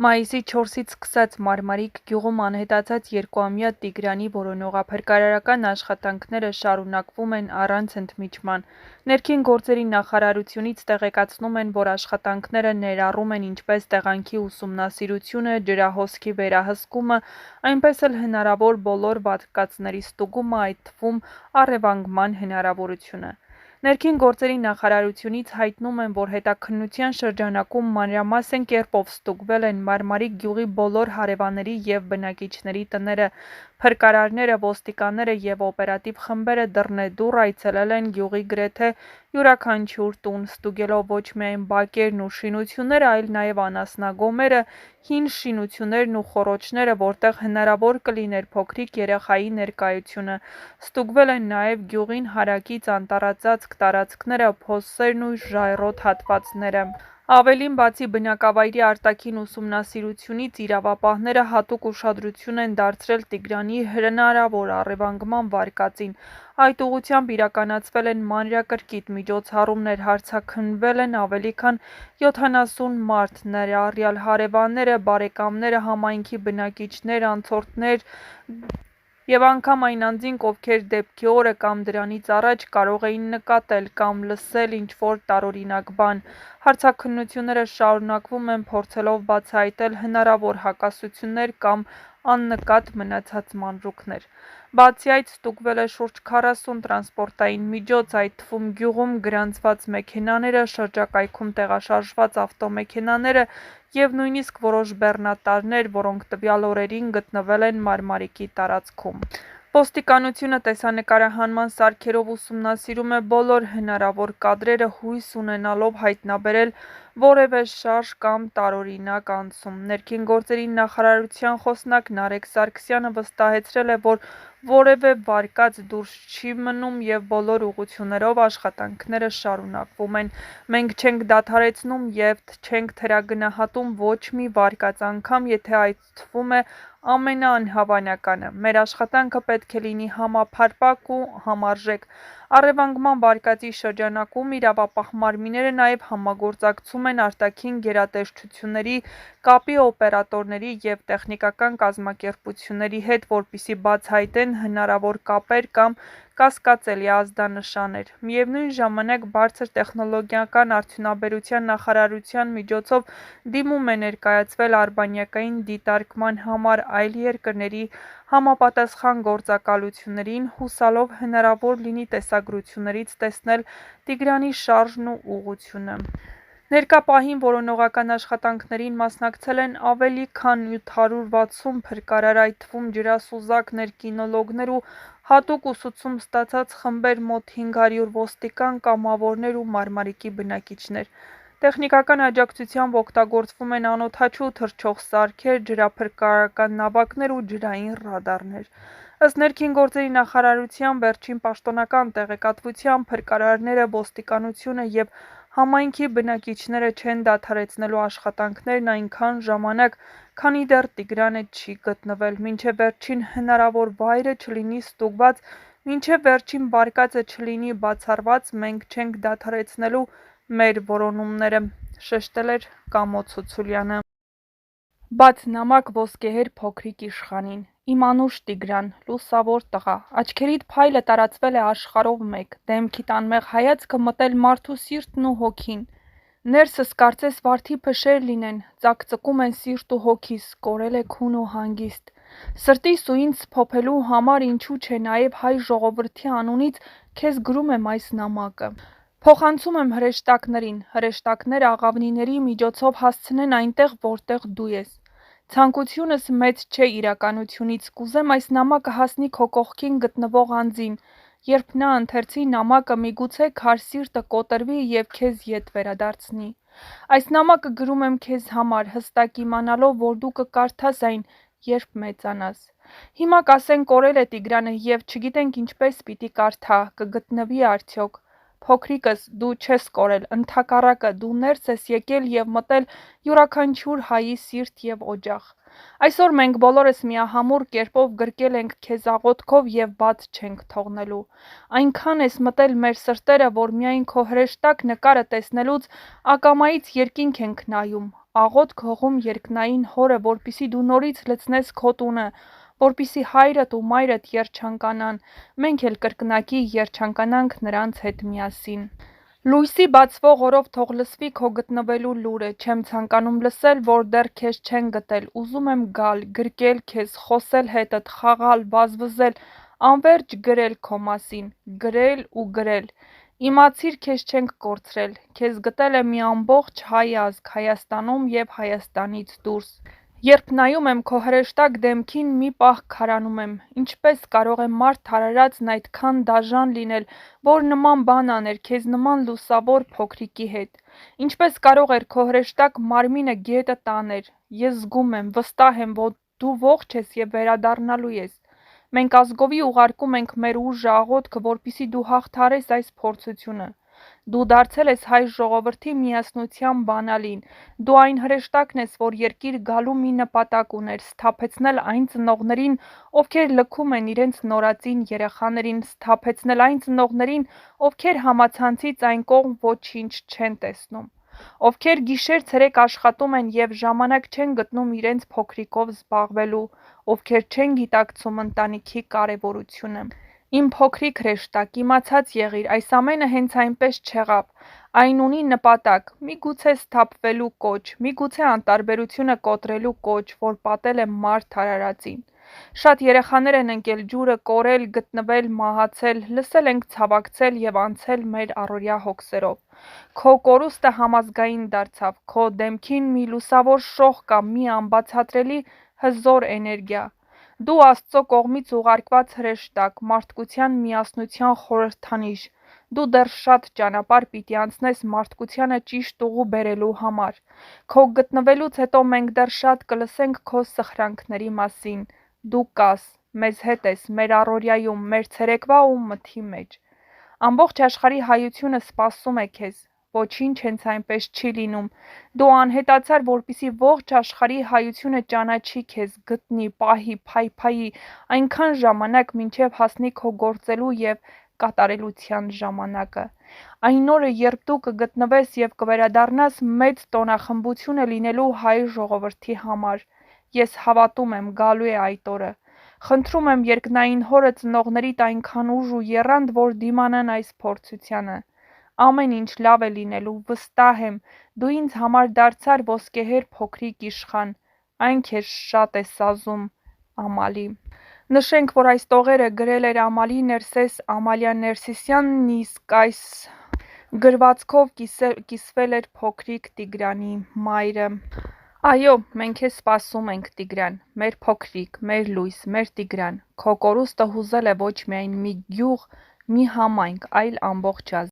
Մայիսի 4-ից սկսած Մարմարիկ գյուղում անհետացած 2-ամյա Տիգրանի որոնողափրկարարական աշխատանքները շարունակվում են առանց ընդմիջման։ Ներքին գործերի նախարարությունից տեղեկացնում են, որ աշխատանքները ներառում են ինչպես տեղանքի ուսումնասիրությունը, ջրահոսքի վերահսկումը, այնպես էլ հնարավոր բոլոր վատկացների ստուգումը, այդ թվում առևանգման հնարավորությունը։ Ներքին գործերի նախարարությունից հայտնում են, որ հետաքննության շրջանակում մանրամասն կերպով ստուգվել են Մարմարիկ գյուղի բոլոր հարևանների և բնակիչների տները, փրկարարները, ոստիկանները և օպերատիվ խմբերը դռնեդուռ այցելել են գյուղի գրեթե յուրաքանչյուր տուն, ստուգելով ոչ միայն բակերն ու շինությունները, այլ նաև անասնագոմերը, հին շինություններն ու խոռոչները, որտեղ հնարավոր կլիներ փոքրիկ երեխայի ներկայությունը, ստուգվել են նաև գյուղին հարակից անտառածածկ տարածքները, փոսերն ու ժայռոտ հատվածները։ Ավելին, բացի բնակավայրի արտաքին ուսումնասիրությունից, իրավապահները հատուկ ուշադրություն են դարձրել Տիգրանի հնարավոր առևանգման վարկածին։ Այդ ուղղությամբ իրականացվել են մանրակրկիտ միջոցառումներ, հարցաքննվել են ավելի քան 70 մարդ, ներառյալ հարևանները, բարեկամները, համայնքի բնակիչներ, անցորդներ և անգամ այն անձինք, ովքեր դեպքի օրը կամ դրանից առաջ կարող էին նկատել կամ լսել ինչ-որ տարօրինակ բան։ Հարցաքննությունները շարունակվում են, փորձելով բացահայտել հնարավոր հակասություններ կամ աննկատ մնացած մանրուքներ։ Բացի այդ, ստուգվել է շուրջ 40 տրանսպորտային միջոց, այդ թվում գյուղում գրանցված մեքենաները, շրջակայքում տեղաշարժված ավտոմեքենաները և նույնիսկ որոշ բեռնատարներ, որոնք տվյալ օրերին գտնվել են Մարմարիկի տարածքում։ Ոստիկանությունը տեսանկարահանման սարքերով ուսումնասիրում է բոլոր հնարավոր կադրերը, հույս ունենալով հայտնաբերել որևէ շարժ կամ տարօրինակ անցում։ Ներքին գործերի նախարարության խոսնակ Նարեկ Սարգսյանը վստահեցրել է, որ որևէ վարկած դուրս չի մնում և բոլոր ուղղություններով աշխատանքները շարունակվում են։ Մենք չենք դադարեցնում և չենք թերագնահատում ոչ մի վարկած անգամ, եթե այդ թվում է ամենաանհավանականը։ Մեր աշխատանքը պետք է լինի համապարփակ ու համարժեք։ Առևանգման վարկածի շրջանակում իրավապահ մարմինները նաև համագործակցում են արտաքին գերատեսչությունների, կապի օպերատորների և տեխնիկական կազմակերպությունների հետ, որպեսզի բացահայտեն հնարավոր կապեր կամ կասկածելի ազդանշաններ։ Միևնույն ժամանակ, բարձր տեխնոլոգիական արդյունաբերության նախարարության միջոցով դիմում է ներկայացվել արբանյակային դիտարկման համար այլ երկրների համապատասխան գործակալություններին, հուսալով հնարավոր լինի տեսագրություններից տեսնել Տիգրանի շարժն ու ուղղությունը։ Ներկա պահին որոնողական աշխատանքներին մասնակցել են ավելի քան 760 փրկարար, այդ թվում ջրասուզակներ, կինոլոգներ ու հատուկ ուսուցում ստացած խմբեր, մոտ 500 ոստիկան, կամավորներ ու Մարմարիկի բնակիչներ։ Տեխնիկական աջակցությամբ օգտագործվում են անօդաչու թռչող սարքեր, ջրափրկարարական նավակներ ու ջրային ռադարներ։ Ըստ ներքին գործերի նախարարության վերջին պաշտոնական տեղեկատվության, փրկարարները, ոստիկանությունը և համայնքի բնակիչները չեն դադարեցնելու աշխատանքներն այնքան ժամանակ, քանի դեռ Տիգրանը չի գտնվել, մինչև վերջին հնարավոր վայրը չլինի ստուգված, մինչև վերջին վարկածը չլինի բացառված, մենք չենք դադարեցնելու մեր որոնումները, շեշտել էր Կամո Ցուցուլյանը։ Բաց նամակ ոսկեհեր փոքրիկ իշխանին։ Իմ անուշ Տիգրան, լուսավոր տղա, աչքերիդ փայլը տարածվել է աշխարհով մեկ, դեմքիդ անմեղ հայացքը մտել մարդու սիրտն ու հոգին։ Ներսս կարծես վարդի փշեր լինեն, ծակծկում են սիրտ ու հոգիս, կորել է քուն ու հանգիստ։ Սրտիս ու ինձ սփոփելու համար, ինչու չէ, նաև հայ ժողովրդի անունից քեզ գրում եմ այս նամակը։ Փոխանցում եմ հրեշտակներին, հրեշտակները աղավնիների միջոցով հասցնեն այնտեղ, որտեղ դու ես։ Ցանկությունս մեծ չէ իրականությունից, կուզեմ այս նամակը հասնի քո կողքին գտնվող անձին, երբ նա ընթերցի նամակը, միգուցե քար սիրտը կոտրվի և քեզ ետ վերադարձնի։ Այս նամակը գրում եմ քեզ համար, հստակ իմանալով, որ դու կկարդաս այն, երբ մեծանաս։ Հիմա կասեն կորել է Տիգրանը և չգիտենք ինչպես պիտի կարդա, կգտնվի արդյոք։ Փոքրիկս, դու չես կորել, ընդհակառակը, դու ներս ես եկել և մտել յուրաքանչյուր հայի սիրտ և օջախ։ Այսօր մենք բոլորս միահամուռ կերպով գրկել ենք քեզ աղոթքով և բաց չենք թողնելու։ Այնքան ես մտել մեր սրտերը, որ միայն քո հրեշտակ նկարը տեսնելուց ակամայից երկինք ենք նայում, աղոթք հողում երկնային հորը, որպիսի դու նորից լցնես քո տունը, որպիսի հայրդ ու մայրդ երջանկանան, մենք էլ կրկնակի երջանկանանք նրանց հետ միասին։ Լույսի բացվող օրով թող լսվի քո գտնվելու լուրը, չեմ ցանկանում լսել, որ դեռ քեզ չեն գտել, ուզում եմ գալ, գրկել քեզ, խոսել հետդ, խաղալ, վազվզել, անվերջ գրել քո մասին, գրել ու գրել։ Իմացիր քեզ չենք կորցրել, քեզ գտել է մի ամբողջ հայ ազգ Հայաստանում և Հայաստանից դուրս։ Երբ նայում եմ քո հրեշտակ դեմքին, մի պահ քարանում եմ, ինչպես կարող է մարդ արարածն այդքան դաժան լինել, որ նման բան աներ քեզ նման լուսավոր փոքրիկի հետ։ Ինչպես կարող էր քո հրեշտակ մարմինը գետը տաներ։ Ես զգում եմ, վստահ եմ, որ դու ողջ ես և վերադառնալու ես։ Մենք ազգովի ուղարկում ենք մեր ուժը, աղոթքը, որպեսզի դու հաղթահարես այս փորձությունը։ Դու դարձել ես հայ ժողովրդի միասնության բանալին, դու այն հրեշտակն ես, որ երկիր գալու մի նպատակ ուներ՝ սթափեցնել այն ծնողներին, ովքեր լքում են իրենց նորածին երեխաներին, սթափեցնել այն ծնողներին, ովքեր համացանցից այն կողմ ոչինչ չեն տեսնում, ովքեր գիշեր-ցերեկ աշխատում են և ժամանակ չեն գտնում իրենց փոքրիկով զբաղվելու, ովքեր չեն գիտակցում ընտանիքի կարևորությունը։ Իմ փոքրիկ հրեշտակ, իմացած եղիր, այս ամենը հենց այնպես չեղավ, այն ունի նպատակ, միգուցե սթափվելու կոչ, միգուցե անտարբերությունը կոտրելու կոչ, որ պատել է մարդ արարածին։ Շատ երեխաներ են ընկել ջուրը, կորել, գտնվել, մահացել, լսել ենք, ցավակցել և անցել մեր առօրյա հոգսերով։ Քո կորուստը համազգային դարձավ, քո դեմքին մի լուսավոր շող կա, մի անբացատրելի հզոր էներգիա։ Դու Աստծո կողմից ուղարկված հրեշտակ, մարդկության միասնության խորհրդանիշ, դու դեռ շատ ճանապարհ պիտի անցնես մարդկությանը ճիշտ ուղու բերելու համար։ Քո գտնվելուց հետո մենք դեռ շատ կլսենք քո սխրանքների մասին։ Դու կաս, մեզ հետ ես, մեր առօրյայում, մեր ցերեկվա ու մթի մեջ։ Ամբողջ աշխարհի հայությունը սպասում է քեզ։ Ոչինչ հենց այնպես չի լինում։ Դու անհետացար, որպեսզի ողջ աշխարհի հայությունը ճանաչի քեզ, գտնի, պահի, փայփայի այնքան ժամանակ, մինչև հասնի քո գործելու և կատարելության ժամանակը։ Այն օրը, երբ դու կգտնվես և կվերադառնաս մեծ տոնախմբությունը լինելու հայ ժողովրդի համար։ Ես հավատում եմ, գալու է այդ օրը։ Խնդրում եմ երկնային հորը ծնողներիդ այնքան ուժ ու եռանդ, որ դիմանան այս փորձությանը։ Ամեն ինչ լավ է լինելու, վստահ եմ, դու ինձ համար դարձար ոսկեհեր փոքրիկ իշխան, այն քեզ շատ է սազում, Ամալի։ Նշենք, որ այս տողերը գրել էր Ամալի Ներսես Ամալյան Ներսիսյանն, իսկ այս գրվածքով կիսվել էր փոքրիկ Տիգրանի մայրը։ Այո, մենք քեզ սպասում ենք, Տիգրան, մեր փոքրիկ, մեր լույս, մեր Տիգրան, քո կորուստը հուզել է ոչ միայն մի գյուղ, մի համայնք, այլ ամբողջ ազգ։